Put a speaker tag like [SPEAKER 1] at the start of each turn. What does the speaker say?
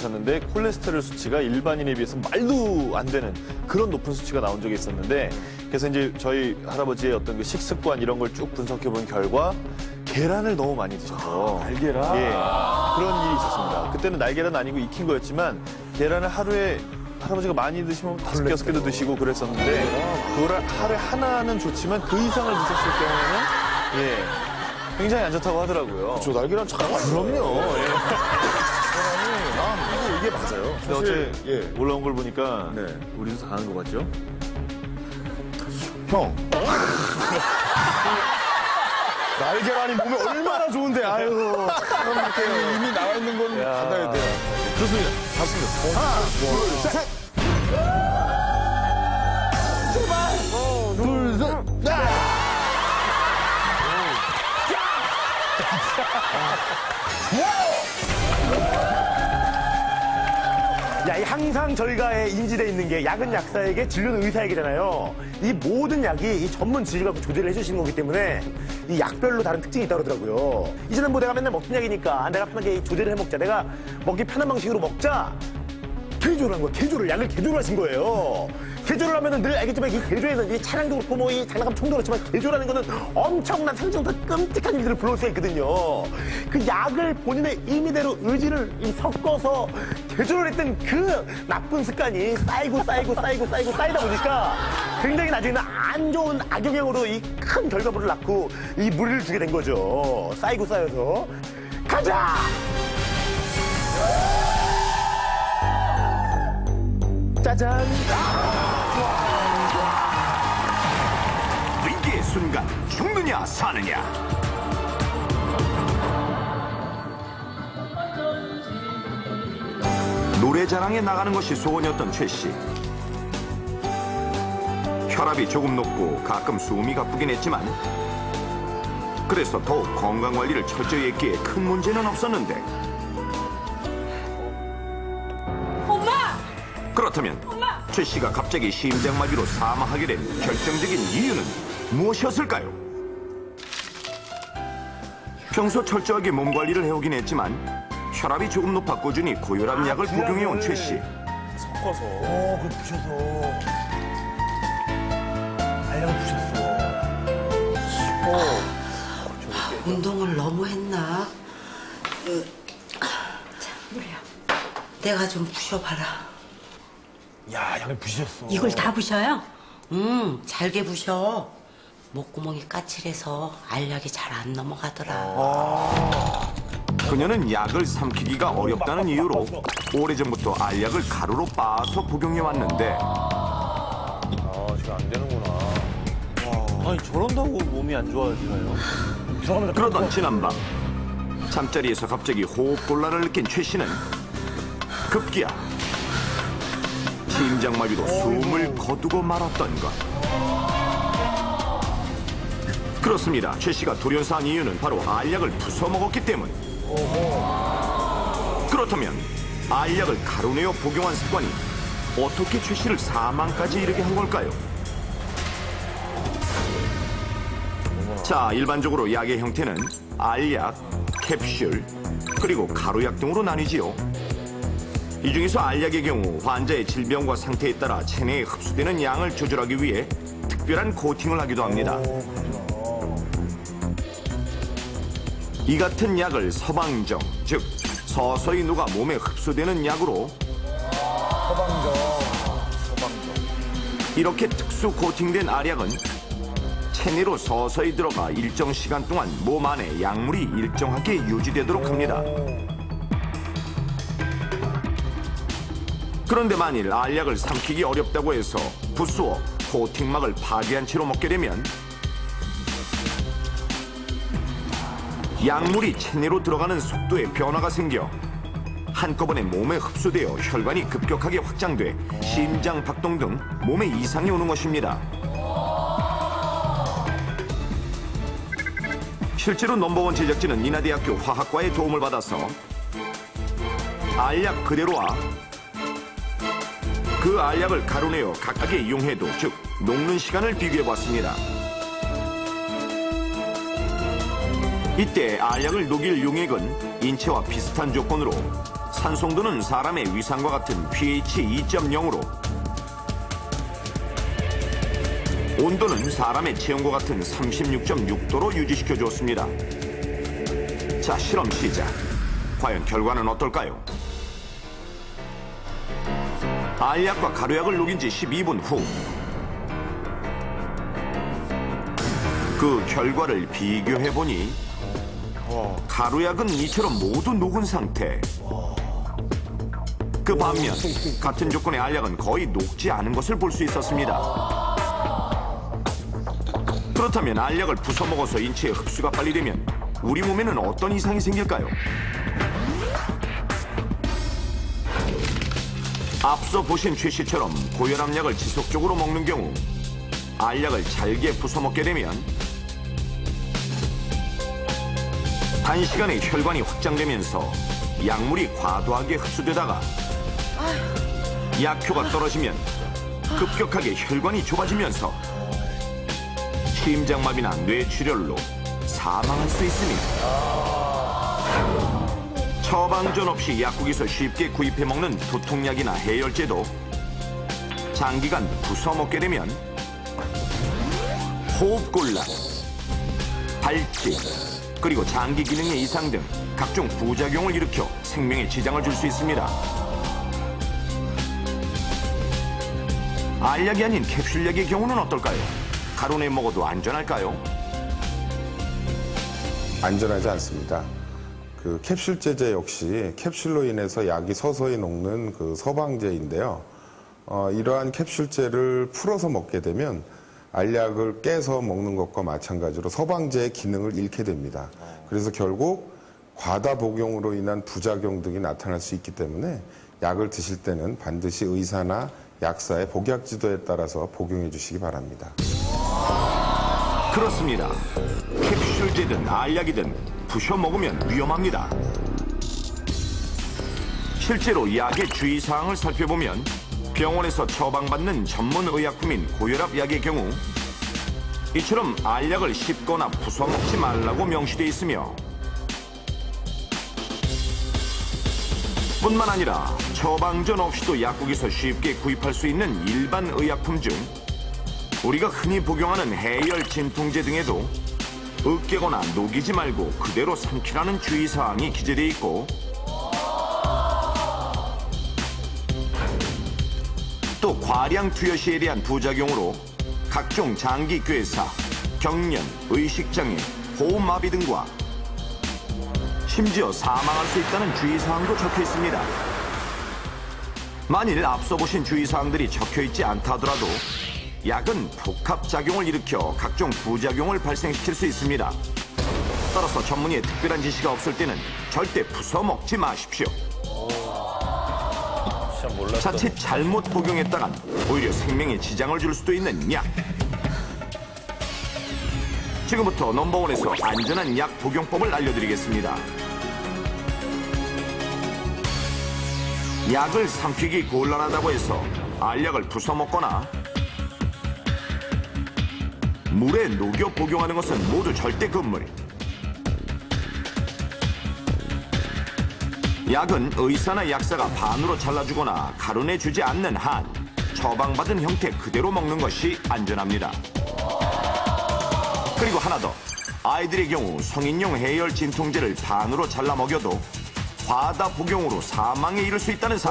[SPEAKER 1] 잡혔는데 콜레스테롤 수치가 일반인에 비해서 말도 안 되는 그런 높은 수치가 나온 적이 있었는데 그래서 이제 저희 할아버지의 어떤 그 식습관 이런 걸 쭉 분석해 본 결과 계란을 너무 많이 드셔서
[SPEAKER 2] 날계란?
[SPEAKER 1] 예, 그런 일이 있었습니다. 그때는 날계란 아니고 익힌 거였지만 계란을 하루에 할아버지가 많이 드시면 5개, 6개도 드시고 그랬었는데 그거를 하루에 하나는 좋지만 그 이상을 드셨을 경우에는 예, 굉장히 안 좋다고 하더라고요.
[SPEAKER 2] 저 날계란 참
[SPEAKER 1] 그럼요. 예.
[SPEAKER 2] 이게 맞아요.
[SPEAKER 1] 근데 어째
[SPEAKER 2] 예.
[SPEAKER 1] 올라온 걸 보니까
[SPEAKER 2] 네.
[SPEAKER 1] 우리도 당한 것 같죠?
[SPEAKER 2] 형. 날계란이 몸에 얼마나 좋은데, 아유. 참 이렇게 이미 나와 있는 건 받아야 돼요.
[SPEAKER 1] 좋습니다. 맞습니다.
[SPEAKER 2] 하나, 둘, 셋. 제발. 둘, 셋.
[SPEAKER 3] 야, 이 항상 저희가 인지돼 있는 게 약은 약사에게 진료는 의사에게잖아요. 이 모든 약이 이 전문 지식을 갖고 조제를 해주시는 거기 때문에 이 약별로 다른 특징이 있다고 그러더라고요. 이제는 뭐 내가 맨날 먹던 약이니까 내가 편하게 조제를 해먹자. 내가 먹기 편한 방식으로 먹자. 개조를 한 거예요. 개조를, 약을 개조를 하신 거예요. 개조를 하면은 늘 알겠지만 이 개조에는 이 차량도 그렇고 뭐 이 장난감 총도 그렇지만 개조라는 거는 엄청난 상징과 끔찍한 일들을 불러올 수가 있거든요. 그 약을 본인의 임의대로 의지를 섞어서 개조를 했던 그 나쁜 습관이 쌓이다 보니까 굉장히 나중에는 안 좋은 악영향으로 이 큰 결과물을 낳고 이 무리를 주게 된 거죠. 쌓여서. 가자! 짜잔!
[SPEAKER 4] 위기의 순간 죽느냐 사느냐. 노래자랑에 나가는 것이 소원이었던 최 씨. 혈압이 조금 높고 가끔 숨이 가쁘긴 했지만 그래서 더욱 건강관리를 철저히 했기에 큰 문제는 없었는데
[SPEAKER 5] 엄마!
[SPEAKER 4] 그렇다면 최 씨가 갑자기 심장마비로 사망하게 된 결정적인 이유는 무엇이었을까요? 평소 철저하게 몸 관리를 해오긴 했지만 혈압이 조금 높아 꾸준히 고혈압 약을 복용해온 최 씨.
[SPEAKER 2] 섞어서.
[SPEAKER 3] 그걸 부셔서. 알약을 부셨어.
[SPEAKER 6] 운동을 너무 했나?
[SPEAKER 5] 물이야.
[SPEAKER 6] 내가 좀 부셔봐라.
[SPEAKER 3] 야, 약을 부셨어.
[SPEAKER 5] 이걸 다 부셔요?
[SPEAKER 6] 잘게 부셔. 목구멍이 까칠해서 알약이 잘 안 넘어가더라.
[SPEAKER 4] 그녀는 약을 삼키기가 어렵다는 이유로 오래전부터 알약을 가루로 빻아서 복용해왔는데
[SPEAKER 1] 지금 안 되는구나. 아니 저런다고 몸이 안 좋아지나요?
[SPEAKER 4] 그러던 지난밤 잠자리에서 갑자기 호흡곤란을 느낀 최 씨는 급기야 심장마비로 숨을 거두고 말았던 것. 그렇습니다. 최 씨가 돌연사한 이유는 바로 알약을 부숴 먹었기 때문. 그렇다면 알약을 가루내어 복용한 습관이 어떻게 최 씨를 사망까지 이르게 한 걸까요? 자, 일반적으로 약의 형태는 알약, 캡슐, 그리고 가루약 등으로 나뉘지요. 이 중에서 알약의 경우 환자의 질병과 상태에 따라 체내에 흡수되는 양을 조절하기 위해 특별한 코팅을 하기도 합니다. 이 같은 약을 서방정, 즉 서서히 녹아 몸에 흡수되는 약으로 이렇게 특수 코팅된 알약은 체내로 서서히 들어가 일정 시간 동안 몸 안에 약물이 일정하게 유지되도록 합니다. 그런데 만일 알약을 삼키기 어렵다고 해서 부수어 코팅막을 파괴한 채로 먹게 되면 약물이 체내로 들어가는 속도에 변화가 생겨 한꺼번에 몸에 흡수되어 혈관이 급격하게 확장돼 심장 박동 등 몸에 이상이 오는 것입니다. 실제로 넘버원 제작진은 인하대학교 화학과의 도움을 받아서 알약 그대로와 그 알약을 가루내어 각각의 용해도, 즉 녹는 시간을 비교해봤습니다. 이때 알약을 녹일 용액은 인체와 비슷한 조건으로 산송도는 사람의 위상과 같은 pH 2.0으로 온도는 사람의 체온과 같은 36.6도로 유지시켜 주었습니다. 자, 실험 시작. 과연 결과는 어떨까요? 알약과 가루약을 녹인 지 12분 후 그 결과를 비교해보니 가루약은 이처럼 모두 녹은 상태. 그 반면 같은 조건의 알약은 거의 녹지 않은 것을 볼 수 있었습니다. 그렇다면 알약을 부숴 먹어서 인체에 흡수가 빨리 되면 우리 몸에는 어떤 이상이 생길까요? 앞서 보신 최 씨처럼 고혈압약을 지속적으로 먹는 경우 알약을 잘게 부숴 먹게 되면 단시간에 혈관이 확장되면서 약물이 과도하게 흡수되다가 약효가 떨어지면 급격하게 혈관이 좁아지면서 심장마비나 뇌출혈로 사망할 수 있으니 처방전 없이 약국에서 쉽게 구입해 먹는 두통약이나 해열제도 장기간 부숴 먹게 되면 호흡곤란, 발진, 그리고 장기 기능의 이상 등 각종 부작용을 일으켜 생명에 지장을 줄 수 있습니다. 알약이 아닌 캡슐약의 경우는 어떨까요? 가루 내 먹어도 안전할까요?
[SPEAKER 7] 안전하지 않습니다. 그 캡슐제제 역시 캡슐로 인해서 약이 서서히 녹는 그 서방제인데요. 이러한 캡슐제를 풀어서 먹게 되면 알약을 깨서 먹는 것과 마찬가지로 서방제의 기능을 잃게 됩니다. 그래서 결국 과다 복용으로 인한 부작용 등이 나타날 수 있기 때문에 약을 드실 때는 반드시 의사나 약사의 복약 지도에 따라서 복용해 주시기 바랍니다.
[SPEAKER 4] 그렇습니다. 캡슐제든 알약이든 부셔 먹으면 위험합니다. 실제로 약의 주의사항을 살펴보면 병원에서 처방받는 전문 의약품인 고혈압 약의 경우 이처럼 알약을 씹거나 부숴 먹지 말라고 명시되어 있으며 뿐만 아니라 처방전 없이도 약국에서 쉽게 구입할 수 있는 일반 의약품 중 우리가 흔히 복용하는 해열 진통제 등에도 으깨거나 녹이지 말고 그대로 삼키라는 주의사항이 기재되어 있고 또 과량 투여 시에 대한 부작용으로 각종 장기 괴사, 경련, 의식장애, 호흡마비 등과 심지어 사망할 수 있다는 주의사항도 적혀 있습니다. 만일 앞서 보신 주의사항들이 적혀 있지 않다 하더라도 약은 복합작용을 일으켜 각종 부작용을 발생시킬 수 있습니다. 따라서 전문의의 특별한 지시가 없을 때는 절대 부숴 먹지 마십시오. 자칫 잘못 복용했다간 오히려 생명에 지장을 줄 수도 있는 약. 지금부터 넘버원에서 안전한 약 복용법을 알려드리겠습니다. 약을 삼키기 곤란하다고 해서 알약을 부숴 먹거나 물에 녹여 복용하는 것은 모두 절대 금물. 약은 의사나 약사가 반으로 잘라주거나 가루내주지 않는 한 처방받은 형태 그대로 먹는 것이 안전합니다. 그리고 하나 더, 아이들의 경우 성인용 해열 진통제를 반으로 잘라 먹여도 과다 복용으로 사망에 이를 수 있다는 사실.